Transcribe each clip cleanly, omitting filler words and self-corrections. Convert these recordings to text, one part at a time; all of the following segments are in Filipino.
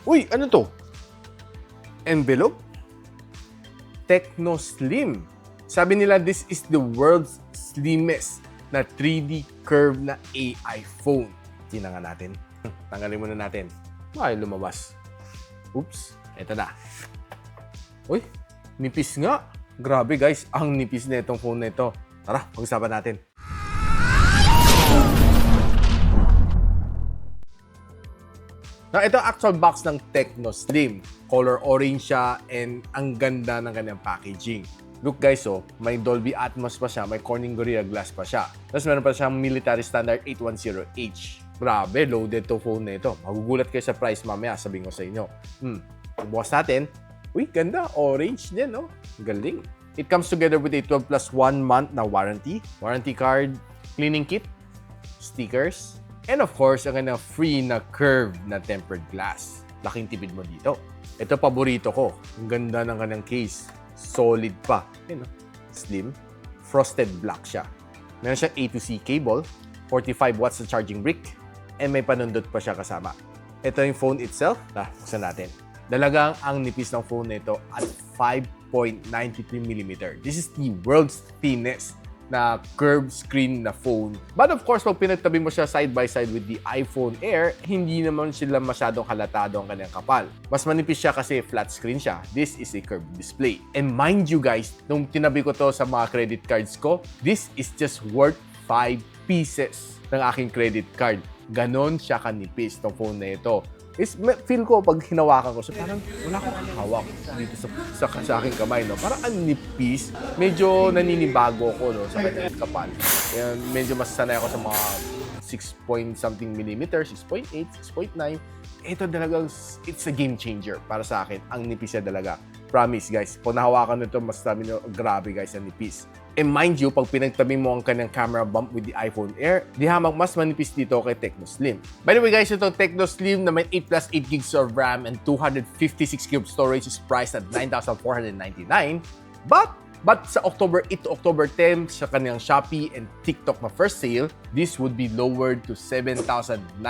Uy, ano to? Envelope? TECNO Slim. Sabi nila, this is the world's slimmest na 3D curve na AI phone. Tingnan nga natin. Tanggalin muna natin. Ay, lumabas. Oops. Ito na. Uy, nipis nga. Grabe guys, ang nipis na itong phone na ito. Tara, pag-usapan natin. Now, ito ang actual box ng TECNO Slim. Color orange siya and ang ganda ng kanyang packaging. Look guys, oh, may Dolby Atmos pa siya, may Corning Gorilla Glass pa siya. Tapos meron pa siyang military standard 810H. Grabe, loaded to phone na ito. Magugulat kayo sa price mamaya, sabihin ko sa inyo. Bukas natin. Uy, ganda. Orange din, no? Galing. It comes together with a 12 plus 1 month na warranty card, cleaning kit, stickers, and of course, ang kanyang free na curved na tempered glass. Laking tipid mo dito. Ito, paborito ko. Ang ganda ng kanyang case. Solid pa. Yun, no? Slim. Frosted black siya. Meron siyang A to C cable, 45 watts na charging brick, and may panundot pa siya kasama. Ito yung phone itself. Buksan natin. Dalagang ang nipis ng phone na ito at 5.93mm. This is the world's thinnest na curved screen na phone. But of course, pag pinagtabi mo siya side by side with the iPhone Air, hindi naman sila masyadong halatado ang kanyang kapal. Mas manipis siya kasi flat screen siya. This is a curved display. And mind you guys, nung tinabi ko to sa mga credit cards ko, this is just worth 5 pieces ng aking credit card. Ganon siya kanipis tong phone na ito. Feel ko pag hinawakan ko, so parang wala akong hawak dito sa aking kamay, no? Parang ang nipis, medyo naninibago ko, no, sa kanyang kapal. Kaya medyo mas sanay ako sa mga 6 point something millimeter, 6.8, 6.9. Ito talagang, it's a game changer para sa akin. Ang nipis niya talaga. Promise guys, pag nahawakan nito, mas sabi nyo, grabe guys, ang nipis. And mind you, pag pinagtabi mo ang kanyang camera bump with the iPhone Air, di hamang mas manipis dito kay TECNO Slim. By the way guys, itong TECNO Slim na may 8 plus 8 gigs of RAM and 256 GB storage is priced at $9,499. But sa October 8 to October 10, sa kanyang Shopee and TikTok na first sale, this would be lowered to $7,999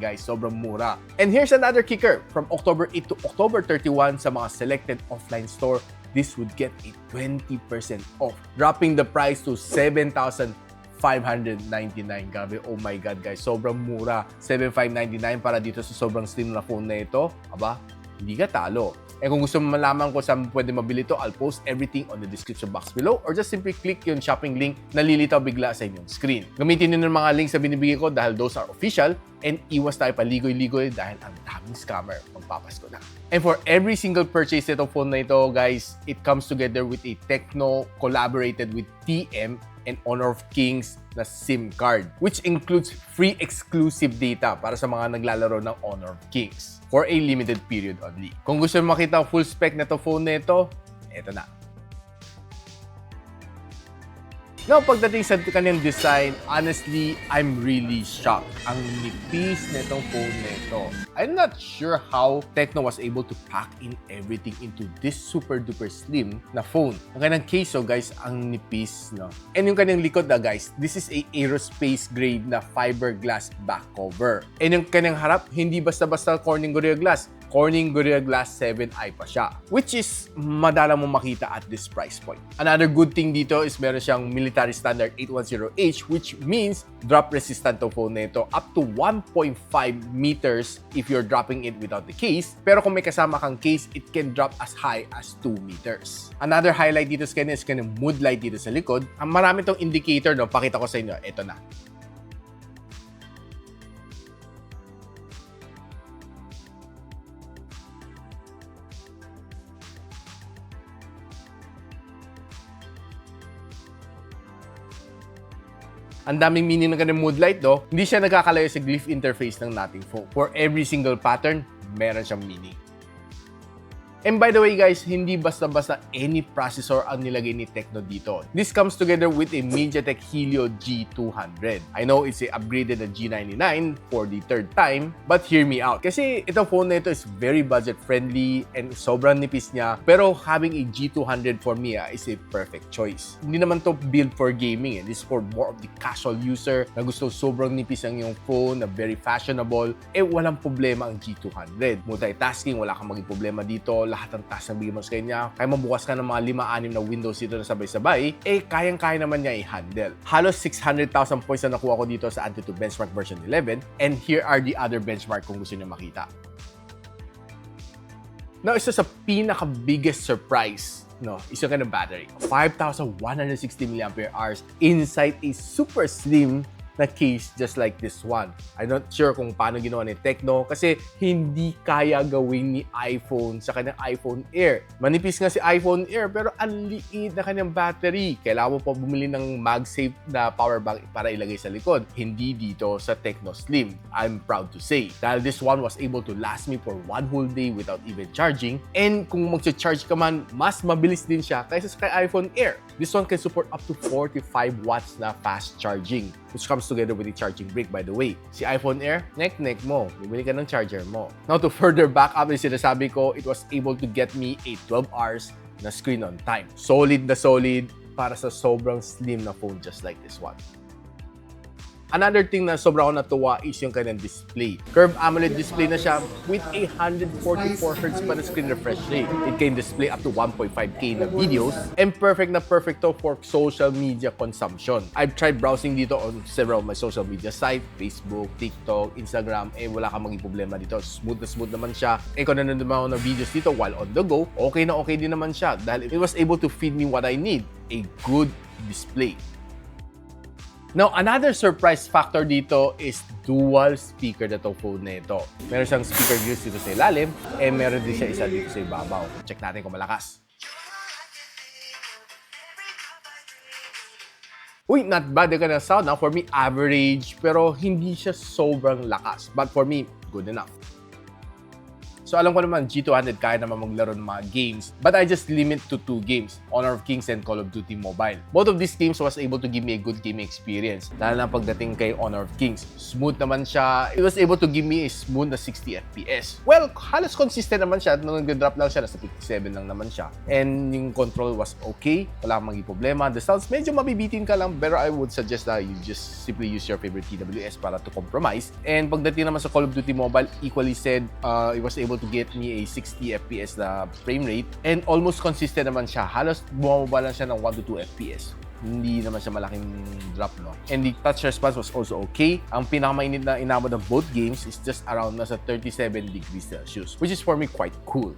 guys. Sobrang mura. And here's another kicker. From October 8 to October 31 sa mga selected offline store, this would get a 20% off, dropping the price to $7,599. Grabe, oh my God guys, sobrang mura. $7,599 para dito sa sobrang slim na phone na ito. Aba, hindi ka talo. Eh kung gusto mo malaman kung saan pwede mabili ito, I'll post everything on the description box below or just simply click yung shopping link na lilitaw bigla sa inyong screen. Gamitin nyo ng mga links na binibigay ko dahil those are official and iwas tayo paligoy-ligoy dahil ang daming scammer magpapasko na. And for every single purchase nitong phone na ito, guys, it comes together with a TECNO collaborated with TM and Honor of Kings na SIM card, which includes free exclusive data para sa mga naglalaro ng Honor of Kings for a limited period only. Kung gusto mo makita ang full spec na phone na ito, eto na. Now, pagdating sa kanyang design, honestly, I'm really shocked. Ang nipis na itong phone na ito. I'm not sure how TECNO was able to pack in everything into this super duper slim na phone. Ang kanyang case, so guys, ang nipis, no? And yung kanyang likod na guys, this is a aerospace grade na fiberglass back cover. And yung kanyang harap, hindi basta-basta Corning Gorilla Glass. Corning Gorilla Glass 7i pa siya, which is madalang mo makita at this price point. Another good thing dito is meron siyang military standard 810H, which means drop resistant to phone na ito up to 1.5 meters if you're dropping it without the case. Pero kung may kasama kang case, it can drop as high as 2 meters. Another highlight dito sa kanya is kanyang mood light dito sa likod. Ang marami tong indicator, no? Pakita ko sa inyo. Ito na. Ang daming meaning ng kanyang mood light, no? Hindi siya nagkakalayo sa glyph interface ng nating phone. For every single pattern, meron siyang meaning. And by the way guys, hindi basta-basta any processor ang nilagay ni TECNO dito. This comes together with a MediaTek Helio G200. I know it's a upgraded na G99 for the third time, but hear me out. Kasi itong phone na ito is very budget-friendly and sobrang nipis niya. Pero having a G200 for me is a perfect choice. Hindi naman to build for gaming. This is for more of the casual user na gusto sobrang nipis ang yung phone, na very fashionable. Walang problema ang G200. Multitasking, wala kang maging problema dito. Lahat ng task na bigyan mo sa kanya, kaya mabukas ka ng mga 5-6 na windows dito na sabay-sabay, kayang-kaya naman niya i-handle. Halos 600,000 points na nakuha ko dito sa Antutu Benchmark version 11, and here are the other benchmark kung gusto niyo makita. Now, isa sa pinaka-biggest surprise, is yung kanyang battery. 5,160 mAh inside a super slim na case just like this one. I'm not sure kung paano ginawa ni TECNO kasi hindi kaya gawin ni iPhone sa kanyang iPhone Air. Manipis nga si iPhone Air pero ang liit na kanyang battery. Kailangan mo pa bumili ng MagSafe na power bank para ilagay sa likod. Hindi dito sa TECNO Slim. I'm proud to say. Dahil this one was able to last me for 1 whole day without even charging. And kung mag-charge ka man, mas mabilis din siya kaysa sa kay iPhone Air. This one can support up to 45 watts na fast charging, which comes together with the charging brick, by the way. Si iPhone Air, neck mo. Bibili ka ng charger mo. Now, to further back up yung sinasabi ko, it was able to get me a 12 hours na screen on time. Solid na solid para sa sobrang slim na phone just like this one. Another thing na sobra ako natuwa is yung kanyang display. Curved AMOLED display na siya with a 144Hz pa na screen refresh rate. It can display up to 1.5K na videos and perfect to for social media consumption. I've tried browsing dito on several of my social media sites, Facebook, TikTok, Instagram, wala kang maging problema dito. Smooth naman siya. Kung nanonood naman ako ng videos dito while on the go, okay din naman siya dahil it was able to feed me what I need, a good display. Now, another surprise factor dito is dual speaker na itong phone na ito. Meron siyang speaker grills dito sa ilalim, meron din siya isa dito sa ibabaw. Check natin kung malakas. Uy, not bad yung kanyang sound. For me, average, pero hindi siya sobrang lakas. But for me, good enough. So alam ko naman, G200 kaya naman maglaro ng mga games, but I just limit to 2 games, Honor of Kings and Call of Duty Mobile. Both of these games was able to give me a good gaming experience, lalo na pagdating kay Honor of Kings. Smooth naman siya. It was able to give me a smooth na 60 FPS. Well, halos consistent naman siya. Nung nag-drop lang siya, nasa 57 lang naman siya. And yung control was okay. Wala kang maging problema. The sounds, medyo mabibitin ka lang, pero I would suggest that you just simply use your favorite TWS para to compromise. And pagdating naman sa Call of Duty Mobile, equally said, it was able to get me a 60 FPS na frame rate and almost consistent naman siya. Halos bumababa lang siya ng 1 to 2 FPS. Hindi naman siya malaking drop, no? And the touch response was also okay. Ang pinakamainit na inabot ng both games is just around nasa 37 degrees Celsius, which is for me quite cool.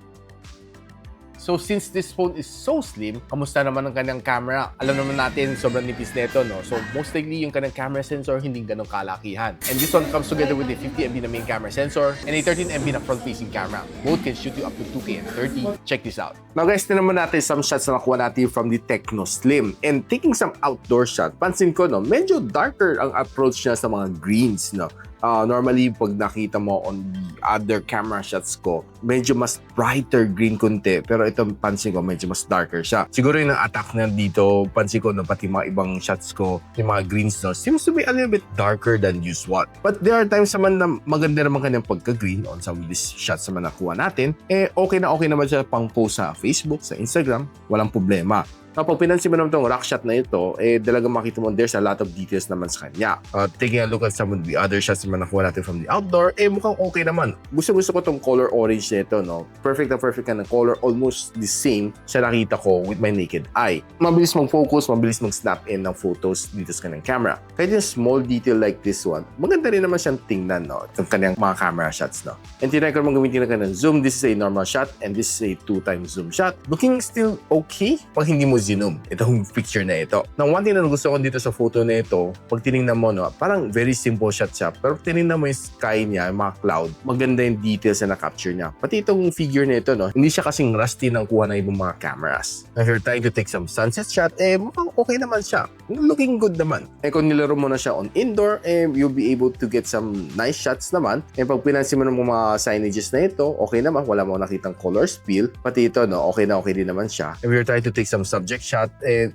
So since this phone is so slim, kamusta naman ang kanyang camera? Alam naman natin, sobrang nipis nito, no? So most likely yung kanyang camera sensor hindi ganun kalakihan. And this one comes together with a 50MP na main camera sensor and a 13MP na front-facing camera. Both can shoot you up to 2K and 30. Check this out. Now guys, tinaman natin some shots na nakuha natin from the TECNO Slim. And taking some outdoor shot, pansin ko, no, medyo darker ang approach niya sa mga greens, no? Normally, pag nakita mo on the other camera shots ko, medyo mas brighter green kunti. Pero ito, pansin ko, medyo mas darker siya. Siguro yung attack na dito, pansin ko, no, pati mga ibang shots ko, yung mga greens, no, seems to be a little bit darker than usual. But there are times naman na maganda naman kanyang pagka-green on some of these shots naman nakuha natin. Okay naman siya pang post sa Facebook, sa Instagram, walang problema. Kapag pinansin mo naman itong rock shot na ito, talagang makita mo there's a lot of details naman sa kanya. Taking a look at some of the other shots naman nakuha natin from the outdoor, mukhang okay naman. Gusto ko itong color orange nito, no? Perfect ka ng color, almost the same sa nakita ko with my naked eye. Mabilis mag-focus, mabilis mag-snap in ng photos dito sa kanyang camera. Kahit yung small detail like this one, maganda rin naman siyang tingnan, no? Itong kanyang mga camera shots, no? And tinry ko naman gamitin na kanyang zoom. This is a normal shot and this is a 2x zoom shot. Looking still okay pag hindi mo Zoom, itong picture na ito. Now, one thing na gusto ko dito sa photo na ito, pag tinignan mo, no, parang very simple shot siya. Pero tinignan mo yung sky niya, yung mga cloud, maganda yung details na na-capture niya. Pati itong figure na ito, no, hindi siya kasing rusty ng kuha ng ibang mga cameras. If you're trying to take some sunset shot, mukhang okay naman siya. Looking good naman. Kung nilaro mo na siya on indoor, you'll be able to get some nice shots naman. Pag pinansin mo ng mga signages na ito, okay naman. Wala mo nakitang color spill. Pati ito, no, okay din naman siya. If you're trying to take some subject shot,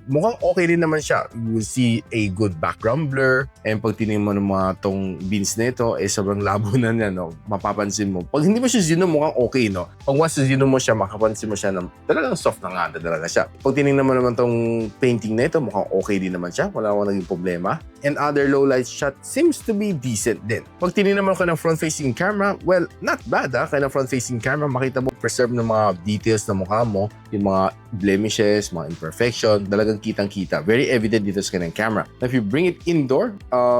mukhang okay din naman siya. You will see a good background blur. Pag tingin mo ng mga tong beans na ito, sobrang labo na niya, no? Mapapansin mo. Pag hindi mo siya zoom, mukhang okay, no? Pag once zoom mo siya, makapansin mo siya na talagang soft na nga talaga siya. Pag tinignan mo naman tong painting na ito, mukhang okay din naman siya. Wala akong naging problema. And other low light shot seems to be decent din. Pag tinignan mo ka ng front-facing camera, well, not bad, ha? Kaya ng front-facing camera, makita mo preserve ng mga details ng mukha mo, yung mga blemishes, mga imperfection, talagang kitang-kita. Very evident dito sa kanyang camera. Now, if you bring it indoor,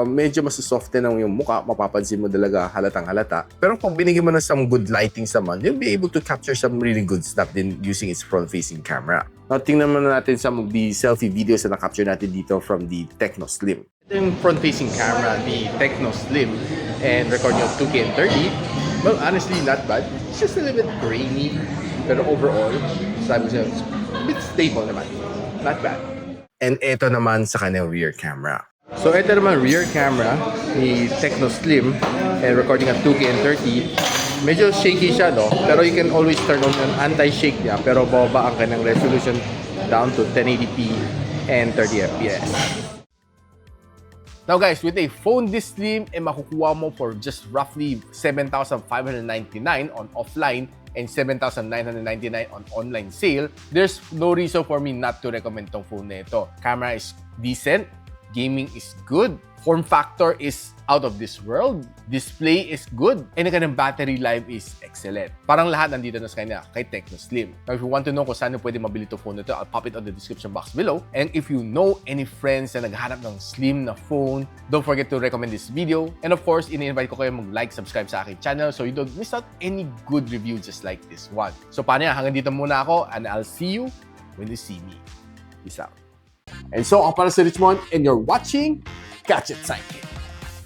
medyo mas soften ang yung mukha, mapapansin mo talaga halatang-halata. Pero kung binigyan mo na some good lightings naman, you'll be able to capture some really good stuff din using its front-facing camera. Now, tingnan muna natin some of the selfie videos na na-capture natin dito from the TECNO Slim. Ito yung front-facing camera, the TECNO Slim, and recording of 2K and 30. Well, honestly, not bad. It's just a little bit grainy. Pero overall, sabi ko siya, a bit stable naman. Not bad. And ito naman sa kanyang rear camera. So ito naman rear camera ni TECNO Slim and recording at 2K and 30. Medyo shaky siya, no? Pero you can always turn on an anti-shake niya. Pero bababa ang kanyang resolution down to 1080p and 30 FPS. Now guys, with a phone this slim, makukuha mo for just roughly 7,599 on offline and 7,999 on online sale. There's no reason for me not to recommend tong phone na ito. Camera is decent, gaming is good, form factor is out of this world, display is good, and ang battery life is excellent. Parang lahat nandito na sa kanya kay TECNO Slim. Now, if you want to know kung saan pwede mabili itong phone na ito, I'll pop it on the description box below. And if you know any friends na naghahanap ng slim na phone, don't forget to recommend this video. And of course, ini-invite ko kayo mag-like, subscribe sa aking channel so you don't miss out any good review just like this one. So paano yan? Hanggang dito muna ako and I'll see you when you see me. Peace out. And so, ako para si Richmond and you're watching Gadget Sidekick.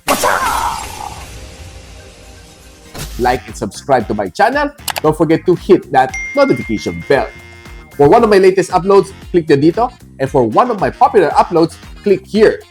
What's up? Like and subscribe to my channel. Don't forget to hit that notification bell. For one of my latest uploads, click the dito. And for one of my popular uploads, click here.